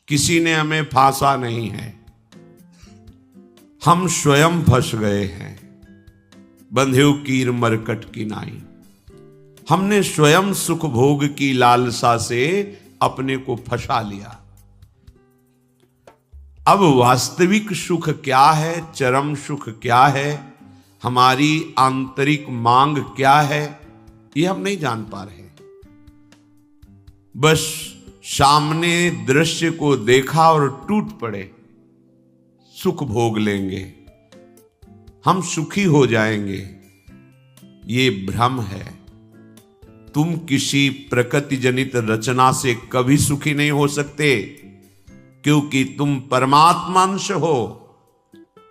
किसी ने हमें फांसा नहीं है, हम स्वयं फंस गए हैं। बंधेउ कीर मरकट की नाई, हमने स्वयं सुख भोग की लालसा से अपने को फंसा लिया। अब वास्तविक सुख क्या है, चरम सुख क्या है, हमारी आंतरिक मांग क्या है, ये हम नहीं जान पा रहे। बस सामने दृश्य को देखा और टूट पड़े, सुख भोग लेंगे, हम सुखी हो जाएंगे। ये भ्रम है। तुम किसी प्रकृति जनित रचना से कभी सुखी नहीं हो सकते, क्योंकि तुम परमात्मा अंश हो।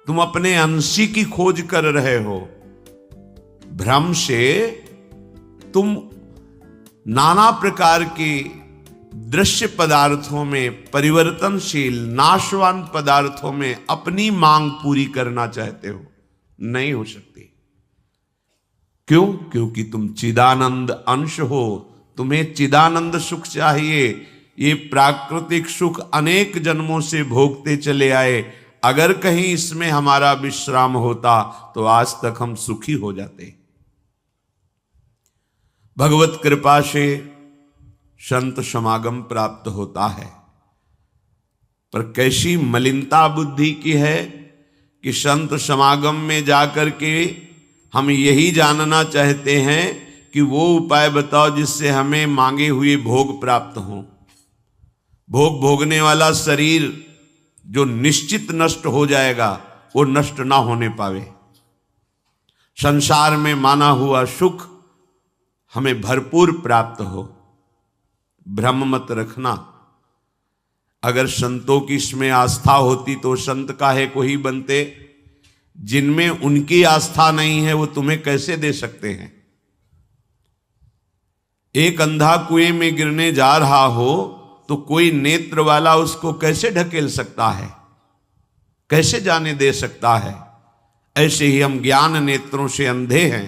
तुम अपने अंशी की खोज कर रहे हो। भ्रम से तुम नाना प्रकार के दृश्य पदार्थों में, परिवर्तनशील नाशवान पदार्थों में अपनी मांग पूरी करना चाहते हो। नहीं हो सकती। क्यों? क्योंकि तुम चिदानंद अंश हो, तुम्हें चिदानंद सुख चाहिए। ये प्राकृतिक सुख अनेक जन्मों से भोगते चले आए। अगर कहीं इसमें हमारा विश्राम होता तो आज तक हम सुखी हो जाते। भगवत कृपा से संत समागम प्राप्त होता है, पर कैसी मलिनता बुद्धि की है कि संत समागम में जाकर के हम यही जानना चाहते हैं कि वो उपाय बताओ जिससे हमें मांगे हुए भोग प्राप्त हों। भोग भोगने वाला शरीर जो निश्चित नष्ट हो जाएगा, वो नष्ट ना होने पावे। संसार में माना हुआ सुख हमें भरपूर प्राप्त हो। भ्रम मत रखना। अगर संतों की इसमें आस्था होती तो संत काहे को ही बनते। जिनमें उनकी आस्था नहीं है वो तुम्हें कैसे दे सकते हैं। एक अंधा कुएं में गिरने जा रहा हो तो कोई नेत्र वाला उसको कैसे ढकेल सकता है, कैसे जाने दे सकता है। ऐसे ही हम ज्ञान नेत्रों से अंधे हैं,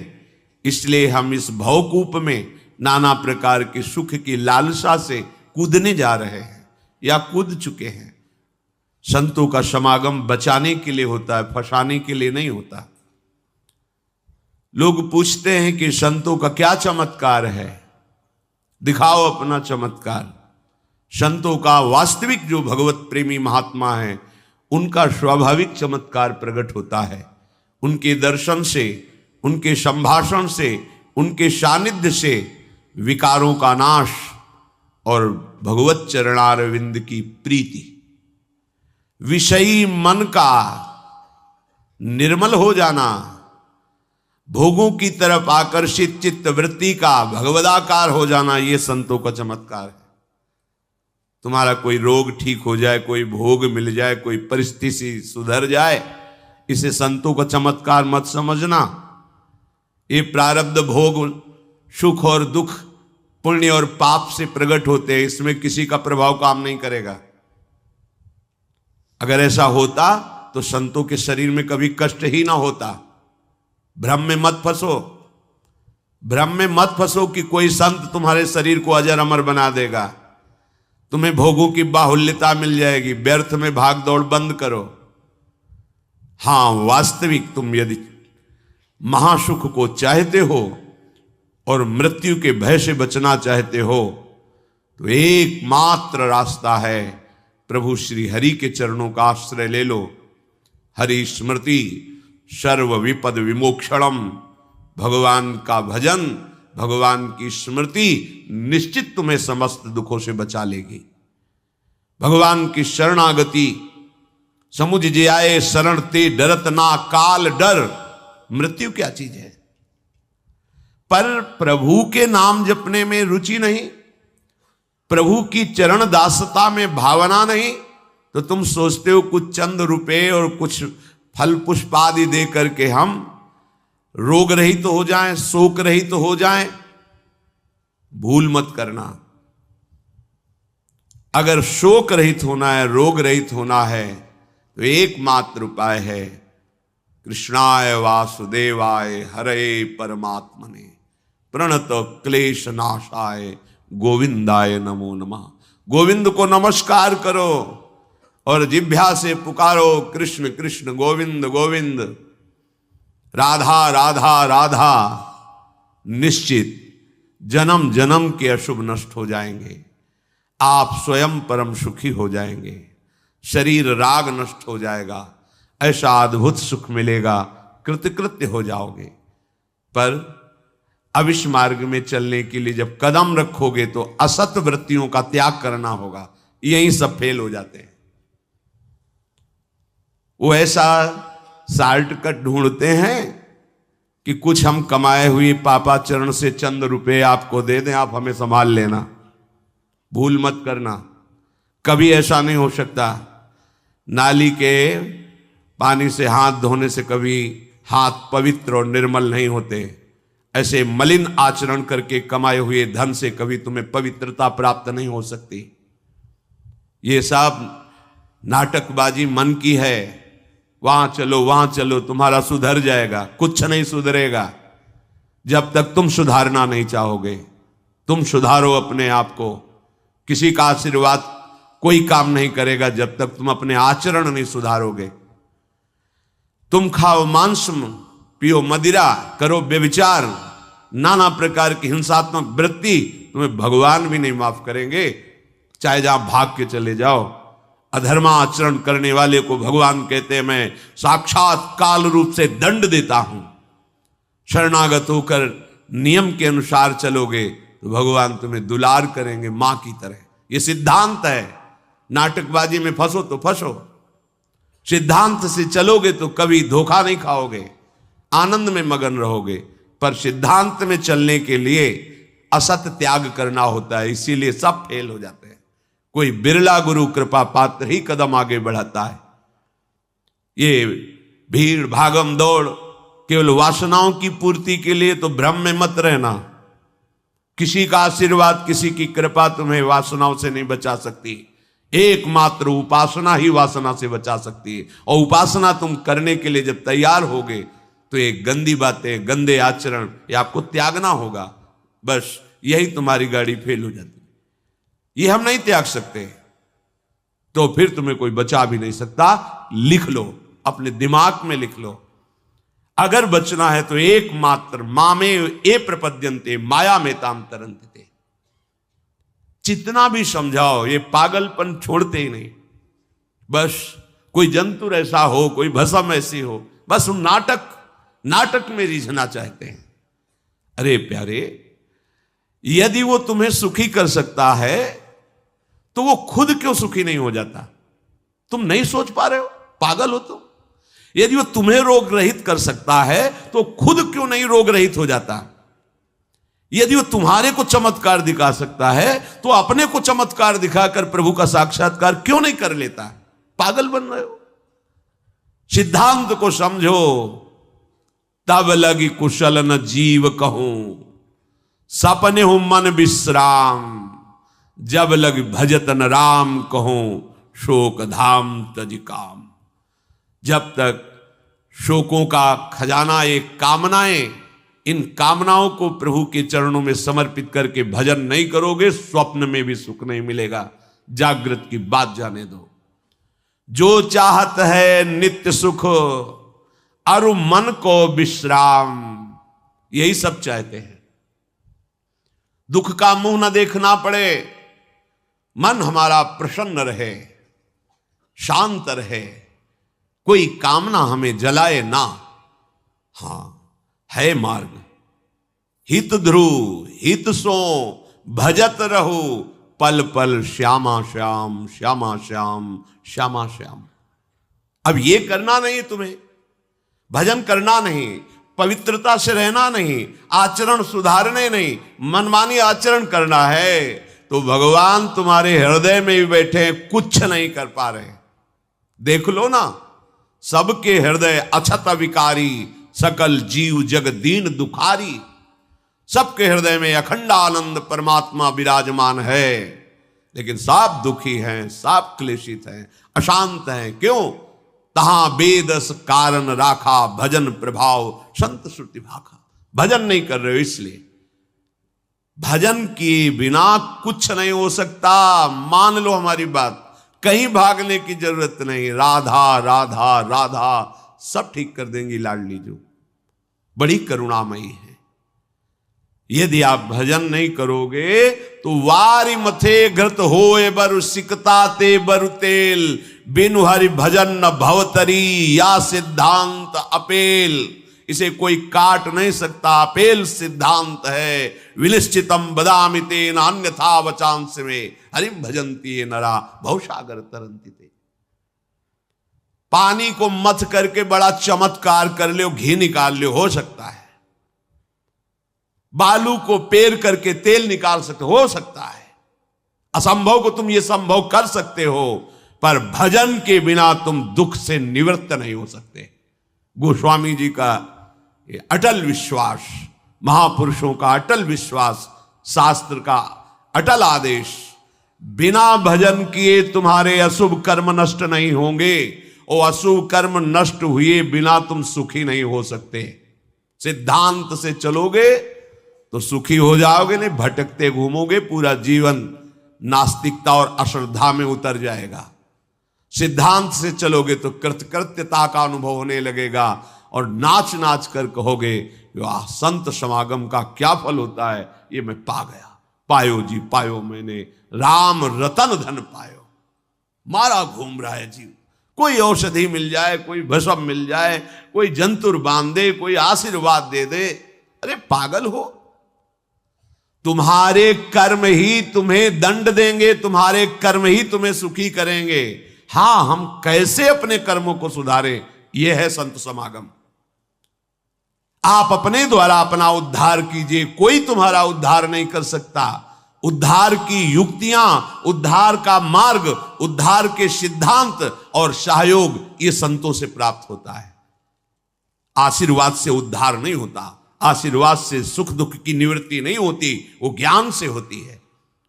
इसलिए हम इस भवकूप में नाना प्रकार के सुख की लालसा से कूदने जा रहे हैं या कूद चुके हैं। संतों का समागम बचाने के लिए होता है, फंसाने के लिए नहीं होता। लोग पूछते हैं कि संतों का क्या चमत्कार है, दिखाओ अपना चमत्कार। संतों का वास्तविक जो भगवत प्रेमी महात्मा है, उनका स्वाभाविक चमत्कार प्रकट होता है। उनके दर्शन से, उनके संभाषण से, उनके सानिध्य से विकारों का नाश और भगवत चरणारविंद की प्रीति, विषयी मन का निर्मल हो जाना, भोगों की तरफ आकर्षित चित्त वृत्ति का भगवदाकार हो जाना, ये संतों का चमत्कार है। तुम्हारा कोई रोग ठीक हो जाए, कोई भोग मिल जाए, कोई परिस्थिति सुधर जाए, इसे संतों का चमत्कार मत समझना। ये प्रारब्ध भोग सुख और दुख, पुण्य और पाप से प्रकट होते हैं, इसमें किसी का प्रभाव काम नहीं करेगा। अगर ऐसा होता तो संतों के शरीर में कभी कष्ट ही ना होता। भ्रम में मत फंसो। भ्रम में मत फंसो कि कोई संत तुम्हारे शरीर को अजर अमर बना देगा, तुम्हें भोगों की बाहुल्यता मिल जाएगी। व्यर्थ में भाग दौड़ बंद करो। हां, वास्तविक तुम यदि महासुख को चाहते हो और मृत्यु के भय से बचना चाहते हो तो एकमात्र रास्ता है, प्रभु श्री हरि के चरणों का आश्रय ले लो। हरि स्मृति सर्व विपद विमोक्षणम। भगवान का भजन, भगवान की स्मृति निश्चित तुम्हें समस्त दुखों से बचा लेगी। भगवान की शरणागति, समुझ जे आए शरण ते डरत ना काल डर। मृत्यु क्या चीज है? पर प्रभु के नाम जपने में रुचि नहीं, प्रभु की चरण दासता में भावना नहीं, तो तुम सोचते हो कुछ चंद रुपए और कुछ फल पुष्प आदि दे करके हम रोग रहित तो हो जाएं, शोक रहित तो हो जाएं। भूल मत करना। अगर शोक रहित होना है, रोग रहित होना है, तो एकमात्र उपाय है कृष्णाय वासुदेवाय हरे परमात्मने प्रणत क्लेश नाशाय गोविंदाय नमो नमः। गोविंद को नमस्कार करो और जिह्वा से पुकारो कृष्ण कृष्ण गोविंद गोविंद, राधा राधा राधा। निश्चित जन्म जन्म के अशुभ नष्ट हो जाएंगे, आप स्वयं परम सुखी हो जाएंगे, शरीर राग नष्ट हो जाएगा, ऐसा अद्भुत सुख मिलेगा, कृतकृत्य हो जाओगे। पर अब इस मार्ग में चलने के लिए जब कदम रखोगे तो असत वृत्तियों का त्याग करना होगा। यही सब फेल हो जाते हैं। वो ऐसा शॉर्टकट ढूंढते हैं कि कुछ हम कमाए हुए पापाचरण से चंद रुपए आपको दे दें, आप हमें संभाल लेना। भूल मत करना, कभी ऐसा नहीं हो सकता। नाली के पानी से हाथ धोने से कभी हाथ पवित्र और निर्मल नहीं होते। ऐसे मलिन आचरण करके कमाए हुए धन से कभी तुम्हें पवित्रता प्राप्त नहीं हो सकती। ये सब नाटकबाजी मन की है। वहां चलो तुम्हारा सुधर जाएगा, कुछ नहीं सुधरेगा जब तक तुम सुधारना नहीं चाहोगे। तुम सुधारो अपने आप को। किसी का आशीर्वाद कोई काम नहीं करेगा जब तक तुम अपने आचरण नहीं सुधारोगे। तुम खाओ मांस, पियो मदिरा, करो व्यभिचार, नाना प्रकार की हिंसात्मक वृत्ति, तुम्हें भगवान भी नहीं माफ करेंगे, चाहे जहां भाग के चले जाओ। अधर्मा आचरण करने वाले को भगवान कहते हैं मैं साक्षात काल रूप से दंड देता हूं। शरणागत होकर नियम के अनुसार चलोगे तो भगवान तुम्हें दुलार करेंगे मां की तरह। ये सिद्धांत है। नाटकबाजी में फंसो तो फंसो, सिद्धांत से चलोगे तो कभी धोखा नहीं खाओगे, आनंद में मगन रहोगे। पर सिद्धांत में चलने के लिए असत त्याग करना होता है, इसीलिए सब फेल हो जाते हैं। कोई बिरला गुरु कृपा पात्र ही कदम आगे बढ़ाता है। ये भीड़ भागम दौड़ केवल वासनाओं की पूर्ति के लिए तो भ्रम में मत रहना। किसी का आशीर्वाद, किसी की कृपा तुम्हें वासनाओं से नहीं बचा सकती। एकमात्र उपासना ही वासना से बचा सकती है। और उपासना तुम करने के लिए जब तैयार होगे तो ये गंदी बातें, गंदे आचरण ये आपको त्यागना होगा। बस यही तुम्हारी गाड़ी फेल हो जाती है। ये हम नहीं त्याग सकते तो फिर तुम्हें कोई बचा भी नहीं सकता। लिख लो, अपने दिमाग में लिख लो। अगर बचना है तो एकमात्र मामे ए प्रपद्यन्ते माया में ताम तरन्ते। जितना भी समझाओ ये पागलपन छोड़ते ही नहीं। बस कोई जंतु ऐसा हो, कोई भस्म ऐसी हो, बस हम नाटक में रिझना चाहते हैं। अरे प्यारे, यदि वो तुम्हें सुखी कर सकता है तो वो खुद क्यों सुखी नहीं हो जाता? तुम नहीं सोच पा रहे हो? पागल हो तुम। यदि वो तुम्हें रोग रहित कर सकता है तो खुद क्यों नहीं रोग रहित हो जाता? यदि वो तुम्हारे को चमत्कार दिखा सकता है तो अपने को चमत्कार दिखाकर प्रभु का साक्षात्कार क्यों नहीं कर लेता? पागल बन रहे हो। सिद्धांत को समझो। तब लगी कुशल न जीव कहूं, सपने हूं मन विश्राम। जब लग भजत न राम कहूं, शोक धाम तज काम। जब तक शोकों का खजाना एक कामनाएं, इन कामनाओं को प्रभु के चरणों में समर्पित करके भजन नहीं करोगे, स्वप्न में भी सुख नहीं मिलेगा। जागृत की बात जाने दो। जो चाहत है नित्य सुख, अरु मन को विश्राम। यही सब चाहते हैं। दुख का मुंह न देखना पड़े, मन हमारा प्रसन्न रहे, शांत रहे, कोई कामना हमें जलाए ना। हां, है मार्ग। हित ध्रुव हित सो भजत रहो, पल पल श्यामा श्याम श्यामा श्याम श्यामा श्याम। अब ये करना नहीं, तुम्हें भजन करना नहीं, पवित्रता से रहना नहीं, आचरण सुधारने नहीं, मनमानी आचरण करना है तो भगवान तुम्हारे हृदय में भी बैठे हैं, कुछ नहीं कर पा रहे। देख लो ना, सबके हृदय अछत विकारी, सकल जीव जग दीन दुखारी। सबके हृदय में अखंड आनंद परमात्मा विराजमान है, लेकिन सब दुखी हैं, सब क्लेशित हैं, अशांत हैं। क्यों? तहां बेदस कारण राखा, भजन प्रभाव संत श्रुति भाखा। भजन नहीं कर रहे हो इसलिए। भजन किए बिना कुछ नहीं हो सकता। मान लो हमारी बात, कहीं भागने की जरूरत नहीं। राधा राधा राधा सब ठीक कर देंगी लाडली जो, बड़ी करुणामयी है। यदि आप भजन नहीं करोगे तो वारी मथे घृत होए बरु सिकता ते बरु तेल, बिनु हरि भजन न भवतरी या सिद्धांत अपेल। इसे कोई काट नहीं सकता, अपेल सिद्धांत है। विनिश्चितम बदामि तेन अन्यथा वचांस में हरिम भजंती ये नरा भवसागर तरंती ते। पानी को मथ करके बड़ा चमत्कार कर लो, घी निकाल लो, हो सकता है। बालू को पेर करके तेल निकाल सकते हो सकता है। असंभव को तुम ये संभव कर सकते हो, पर भजन के बिना तुम दुख से निवृत्त नहीं हो सकते। गोस्वामी जी का ये अटल विश्वास, महापुरुषों का अटल विश्वास, शास्त्र का अटल आदेश, बिना भजन किए तुम्हारे अशुभ कर्म नष्ट नहीं होंगे, और अशुभ कर्म नष्ट हुए बिना तुम सुखी नहीं हो सकते। सिद्धांत से चलोगे तो सुखी हो जाओगे, नहीं भटकते घूमोगे, पूरा जीवन नास्तिकता और अश्रद्धा में उतर जाएगा। सिद्धांत से चलोगे तो कृतकृत्यता का अनुभव होने लगेगा, और नाच नाच कर कहोगे वाह संत समागम का क्या फल होता है, ये मैं पा गया। पायो जी पायो मैंने राम रतन धन पायो। मारा घूम रहा है जीव, कोई औषधि मिल जाए, कोई भस्म मिल जाए, कोई जंतुर बांध दे, कोई आशीर्वाद दे दे, अरे पागल हो। तुम्हारे कर्म ही तुम्हें दंड देंगे, तुम्हारे कर्म ही तुम्हें सुखी करेंगे। हां, हम कैसे अपने कर्मों को सुधारें, यह है संत समागम। आप अपने द्वारा अपना उद्धार कीजिए, कोई तुम्हारा उद्धार नहीं कर सकता। उद्धार की युक्तियां, उद्धार का मार्ग, उद्धार के सिद्धांत और सहयोग ये संतों से प्राप्त होता है। आशीर्वाद से उद्धार नहीं होता, आशीर्वाद से सुख दुख की निवृत्ति नहीं होती, वो ज्ञान से होती है।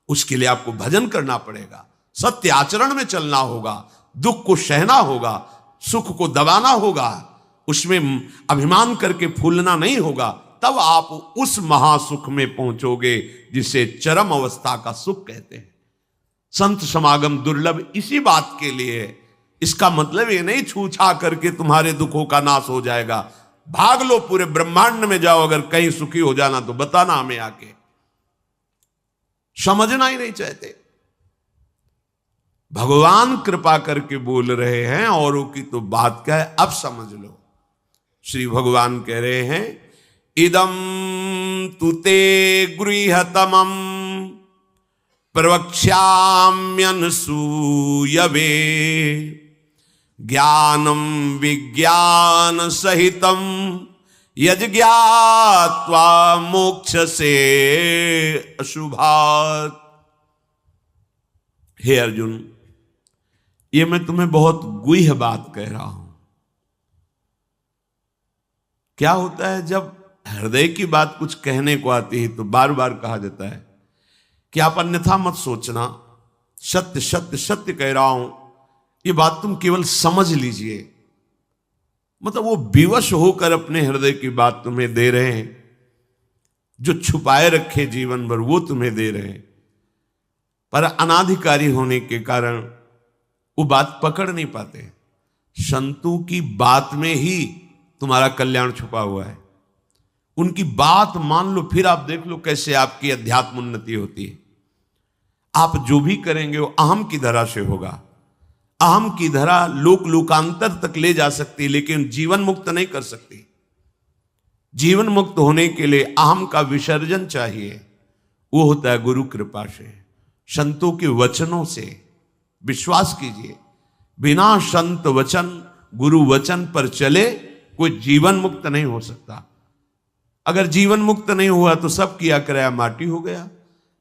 उसके लिए आपको भजन करना पड़ेगा, सत्य आचरण में चलना होगा, दुख को सहना होगा, सुख को दबाना होगा, उसमें अभिमान करके फूलना नहीं होगा। तब आप उस महासुख में पहुंचोगे जिसे चरम अवस्था का सुख कहते हैं। संत समागम दुर्लभ इसी बात के लिए है। इसका मतलब ये नहीं छू छा करके तुम्हारे दुखों का नाश हो जाएगा। भाग लो, पूरे ब्रह्मांड में जाओ, अगर कहीं सुखी हो जाना तो बताना हमें आके। समझना ही नहीं चाहते। भगवान कृपा करके बोल रहे हैं, औरों की तो बात क्या है, अब समझ लो। श्री भगवान कह रहे हैं इदम तुते गृहतमं प्रवक्ष्याम्यनसूयवे ज्ञानम विज्ञान सहितम यज्ञात्वा मोक्ष से अशुभात्। हे अर्जुन, ये मैं तुम्हें बहुत गुह्य बात कह रहा हूं। क्या होता है जब हृदय की बात कुछ कहने को आती है तो बार बार कहा जाता है कि आप अन्यथा मत सोचना, सत्य सत्य सत्य कह रहा हूं, ये बात तुम केवल समझ लीजिए। मतलब वो विवश होकर अपने हृदय की बात तुम्हें दे रहे हैं, जो छुपाए रखे जीवन भर वो तुम्हें दे रहे हैं, पर अनाधिकारी होने के कारण वो बात पकड़ नहीं पाते। संतों की बात में ही तुम्हारा कल्याण छुपा हुआ है। उनकी बात मान लो, फिर आप देख लो कैसे आपकी अध्यात्म उन्नति होती है। आप जो भी करेंगे वो अहम की धरा से होगा। अहम की धरा लोक लोकांतर तक ले जा सकती है, लेकिन जीवन मुक्त नहीं कर सकती। जीवन मुक्त होने के लिए अहम का विसर्जन चाहिए। वो होता है गुरु कृपा से, संतों के वचनों से। विश्वास कीजिए, बिना संत वचन गुरु वचन पर चले कोई जीवन मुक्त नहीं हो सकता। अगर जीवन मुक्त नहीं हुआ तो सब किया कराया माटी हो गया।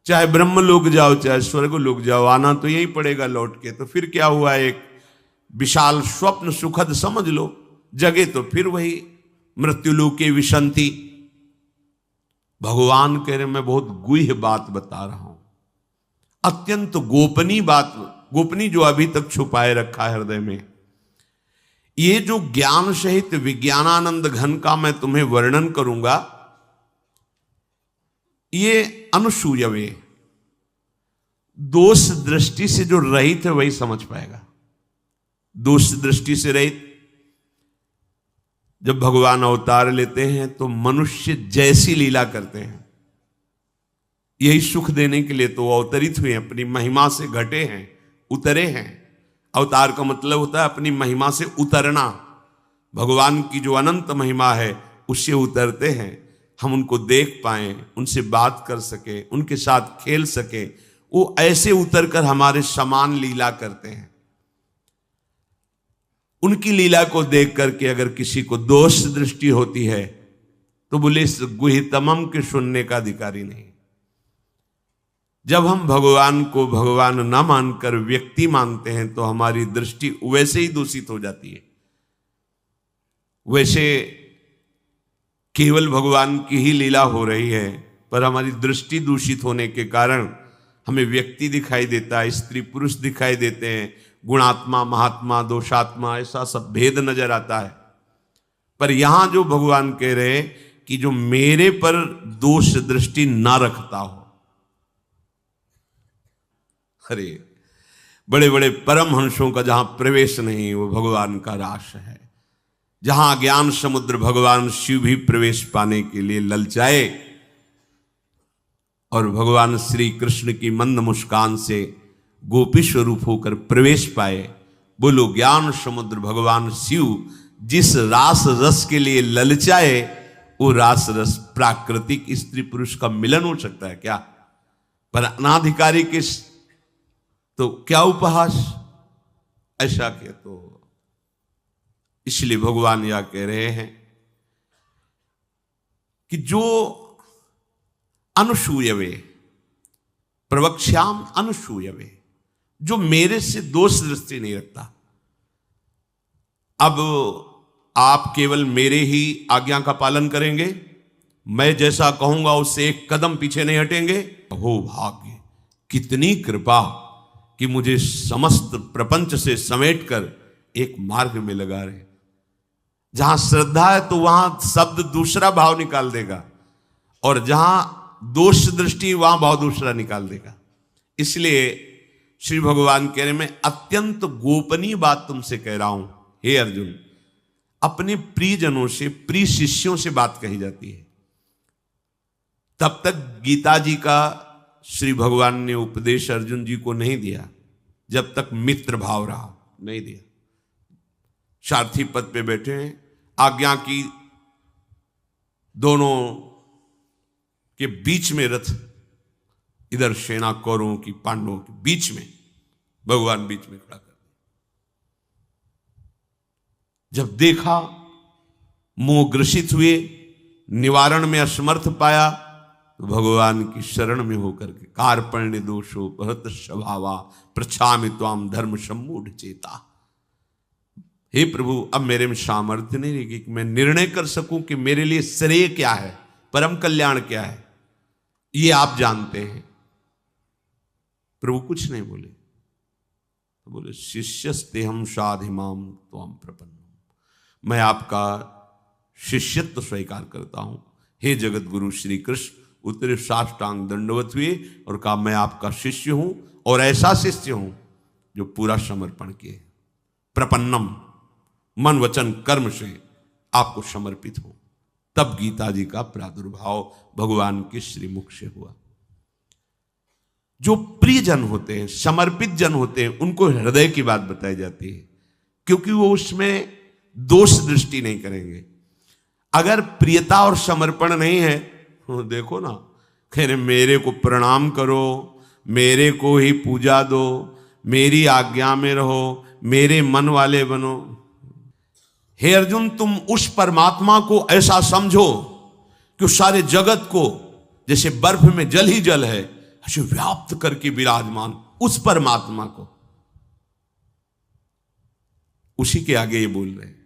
चाहे ब्रह्म लोक जाओ चाहे स्वर्ग लोक जाओ, आना तो यही पड़ेगा लौट के। तो फिर क्या हुआ, एक विशाल स्वप्न सुखद समझ लो, जगे तो फिर वही मृत्युलोके विशंति। भगवान कह रहे मैं बहुत गुह्य बात बता रहा हूं, अत्यंत गोपनीय बात, गोपनीय जो अभी तक छुपाए रखा है हृदय में। ये जो ज्ञान सहित विज्ञानानंद घन का मैं तुम्हें वर्णन करूंगा, ये अनुसूयवे, दोष दृष्टि से जो रहित है वही समझ पाएगा। दोष दृष्टि से रहित, जब भगवान अवतार लेते हैं तो मनुष्य जैसी लीला करते हैं, यही सुख देने के लिए तो वो अवतरित हुए, अपनी महिमा से घटे हैं, उतरे हैं। अवतार का मतलब होता है अपनी महिमा से उतरना। भगवान की जो अनंत महिमा है उससे उतरते हैं, हम उनको देख पाएं, उनसे बात कर सके, उनके साथ खेल सके। वो ऐसे उतर कर हमारे समान लीला करते हैं। उनकी लीला को देख करके अगर किसी को दोष दृष्टि होती है तो बोले इस गुहितमम के सुनने का अधिकारी नहीं। जब हम भगवान को भगवान न मानकर व्यक्ति मानते हैं तो हमारी दृष्टि वैसे ही दूषित हो जाती है। वैसे केवल भगवान की ही लीला हो रही है, पर हमारी दृष्टि दूषित होने के कारण हमें व्यक्ति दिखाई देता है, स्त्री पुरुष दिखाई देते हैं, गुणात्मा महात्मा दोषात्मा ऐसा सब भेद नजर आता है। पर यहां जो भगवान कह रहे हैं कि जो मेरे पर दोष दृष्टि ना रखता हो, अरे बड़े बड़े परमहंसों का जहां प्रवेश नहीं वो भगवान का रास है। जहां ज्ञान समुद्र भगवान शिव भी प्रवेश पाने के लिए ललचाए और भगवान श्री कृष्ण की मंद मुस्कान से गोपी स्वरूप होकर प्रवेश पाए। बोलो ज्ञान समुद्र भगवान शिव जिस रास रस के लिए ललचाए, वो रास रस प्राकृतिक स्त्री पुरुष का मिलन हो सकता है क्या? पर अनाधिकारी के तो क्या उपहास, ऐसा क्या? तो इसलिए भगवान यह कह रहे हैं कि जो अनुसूयवे प्रवक्ष्याम अनुसूयवे, जो मेरे से दोष दृष्टि नहीं रखता। अब आप केवल मेरे ही आज्ञा का पालन करेंगे, मैं जैसा कहूंगा उससे एक कदम पीछे नहीं हटेंगे। हो भाग्य, कितनी कृपा कि मुझे समस्त प्रपंच से समेटकर एक मार्ग में लगा रहे। जहां श्रद्धा है तो वहां शब्द दूसरा भाव निकाल देगा, और जहां दोष दृष्टि वहां भाव दूसरा निकाल देगा। इसलिए श्री भगवान कह रहे, मैं अत्यंत गोपनीय बात तुमसे कह रहा हूं हे अर्जुन। अपने प्रियजनों से, प्रिय शिष्यों से बात कही जाती है। तब तक गीता जी का श्री भगवान ने उपदेश अर्जुन जी को नहीं दिया जब तक मित्र भाव रहा, नहीं दिया। सारथी पद पे बैठे हैं, आज्ञा की दोनों के बीच में रथ, इधर सेना कौरवों की पांडवों के बीच में, भगवान बीच में खड़ा कर दिया। जब देखा मोह ग्रसित हुए, निवारण में असमर्थ पाया, तो भगवान की शरण में होकर के कार्पण्य दोषो भरत स्वभावा प्रछामि त्वाम धर्म सम्मूढ़ चेता। हे प्रभु, अब मेरे में सामर्थ्य नहीं रहेगी कि मैं निर्णय कर सकूं कि मेरे लिए श्रेय क्या है, परम कल्याण क्या है, ये आप जानते हैं। प्रभु कुछ नहीं बोले, तो बोले शिष्यस्ते हम साधिमाम त्वाम प्रपन्नम, मैं आपका शिष्यत्व स्वीकार करता हूं। हे जगत गुरु श्री कृष्ण उतरे साष्टांग दंडवत हुए और कहा, मैं आपका शिष्य हूं, और ऐसा शिष्य हूं जो पूरा समर्पण किए, प्रपन्नम, मन वचन कर्म से आपको समर्पित हो। तब गीता जी का प्रादुर्भाव भगवान के श्रीमुख से हुआ। जो प्रिय जन होते हैं, समर्पित जन होते हैं, उनको हृदय की बात बताई जाती है, क्योंकि वो उसमें दोष दृष्टि नहीं करेंगे। अगर प्रियता और समर्पण नहीं है, देखो ना, कह रहे मेरे को प्रणाम करो, मेरे को ही पूजा दो, मेरी आज्ञा में रहो, मेरे मन वाले बनो। हे अर्जुन, तुम उस परमात्मा को ऐसा समझो कि उस सारे जगत को जैसे बर्फ में जल ही जल है ऐसे व्याप्त करके विराजमान उस परमात्मा को, उसी के आगे ये बोल रहे हैं।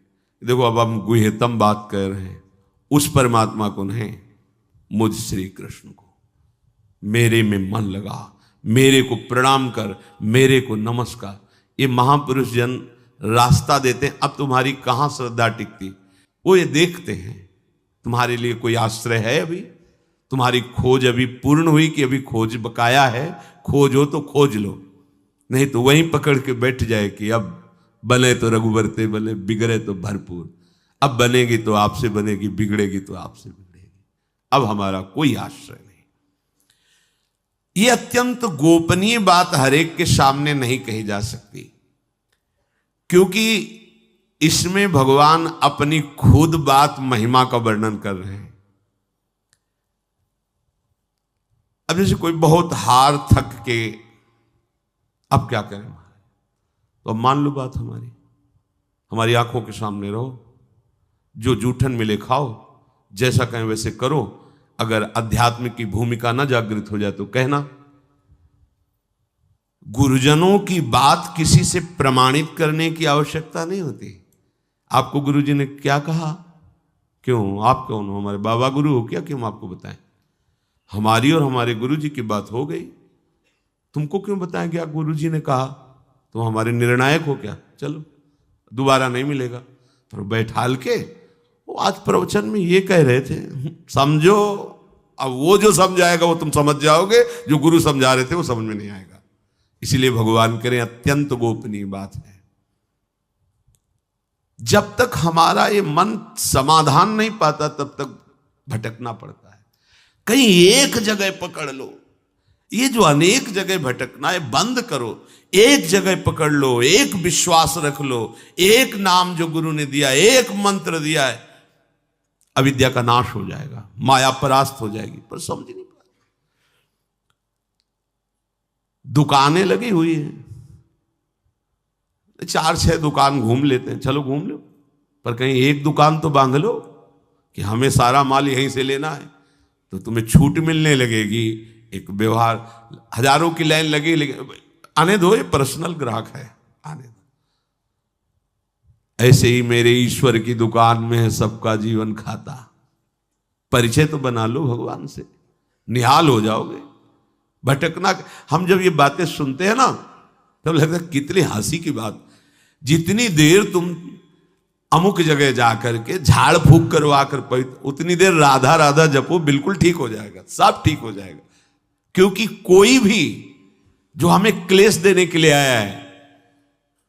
देखो, अब हम गुह्यतम बात कर रहे हैं, उस परमात्मा को नहीं, मुझ श्री कृष्ण को। मेरे में मन लगा, मेरे को प्रणाम कर, मेरे को नमस्कार। ये महापुरुष जन रास्ता देते हैं। अब तुम्हारी कहां श्रद्धा टिकती, वो ये देखते हैं तुम्हारे लिए कोई आश्रय है अभी, तुम्हारी खोज अभी पूर्ण हुई कि अभी खोज बकाया है? खोज हो तो खोज लो, नहीं तो वहीं पकड़ के बैठ जाए कि अब बने तो रघुवरते बने, बिगड़े तो भरपूर। अब बनेगी तो आपसे बनेगी, बिगड़ेगी तो आपसे बिगड़ेगी, अब हमारा कोई आश्रय नहीं। ये अत्यंत गोपनीय बात हरेक के सामने नहीं कही जा सकती, क्योंकि इसमें भगवान अपनी खुद बात महिमा का वर्णन कर रहे हैं। अब जैसे कोई बहुत हार थक के अब क्या करें, तो अब मान लो बात हमारी आंखों के सामने रहो, जो जूठन मिले खाओ, जैसा कहें वैसे करो। अगर अध्यात्म की भूमिका ना जागृत हो जाए तो कहना। गुरुजनों की बात किसी से प्रमाणित करने की आवश्यकता नहीं होती। आपको गुरुजी ने क्या कहा, क्यों आप कौन हो, हमारे बाबा गुरु हो क्या कि हम आपको बताएं? हमारी और हमारे गुरुजी की बात हो गई, तुमको क्यों बताएं क्या गुरुजी ने कहा? तुम हमारे निर्णायक हो क्या? चलो दोबारा नहीं मिलेगा। पर बैठाल के वो आज प्रवचन में ये कह रहे थे, समझो। अब वो जो समझाएगा वो तुम समझ जाओगे, जो गुरु समझा रहे थे वो समझ में नहीं आएगा। इसीलिए भगवान करें अत्यंत गोपनीय बात है। जब तक हमारा ये मन समाधान नहीं पाता तब तक भटकना पड़ता है। कहीं एक जगह पकड़ लो, ये जो अनेक जगह भटकना है बंद करो। एक जगह पकड़ लो, एक विश्वास रख लो, एक नाम जो गुरु ने दिया, एक मंत्र दिया है, अविद्या का नाश हो जाएगा, माया परास्त हो जाएगी। पर समझ नहीं पाते। दुकानें लगी हुई हैं, 4-6 दुकान घूम लेते हैं, चलो घूम लो, पर कहीं एक दुकान तो बांध लो कि हमें सारा माल यहीं से लेना है, तो तुम्हें छूट मिलने लगेगी। एक व्यवहार, हजारों की लाइन लगी, लेकिन आने दो, ये पर्सनल ग्राहक है, आने दो। ऐसे ही मेरे ईश्वर की दुकान में है सबका जीवन खाता। परिचय तो बना लो भगवान से, निहाल हो जाओगे। भटकना, हम जब ये बातें सुनते हैं ना तब लगता है कितनी हंसी की बात। जितनी देर तुम अमुक जगह जाकर के झाड़ फूक करवा कर उतनी देर राधा राधा जपो, बिल्कुल ठीक हो जाएगा, सब ठीक हो जाएगा। क्योंकि कोई भी जो हमें क्लेश देने के लिए आया है,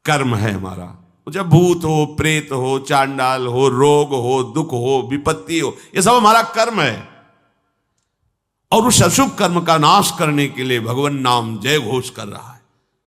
कर्म है हमारा। जब भूत हो, प्रेत हो, चांडाल हो, रोग हो, दुख हो, विपत्ति हो, ये सब हमारा कर्म है। और उस अशुभ कर्म का नाश करने के लिए भगवान नाम जय घोष कर रहा है।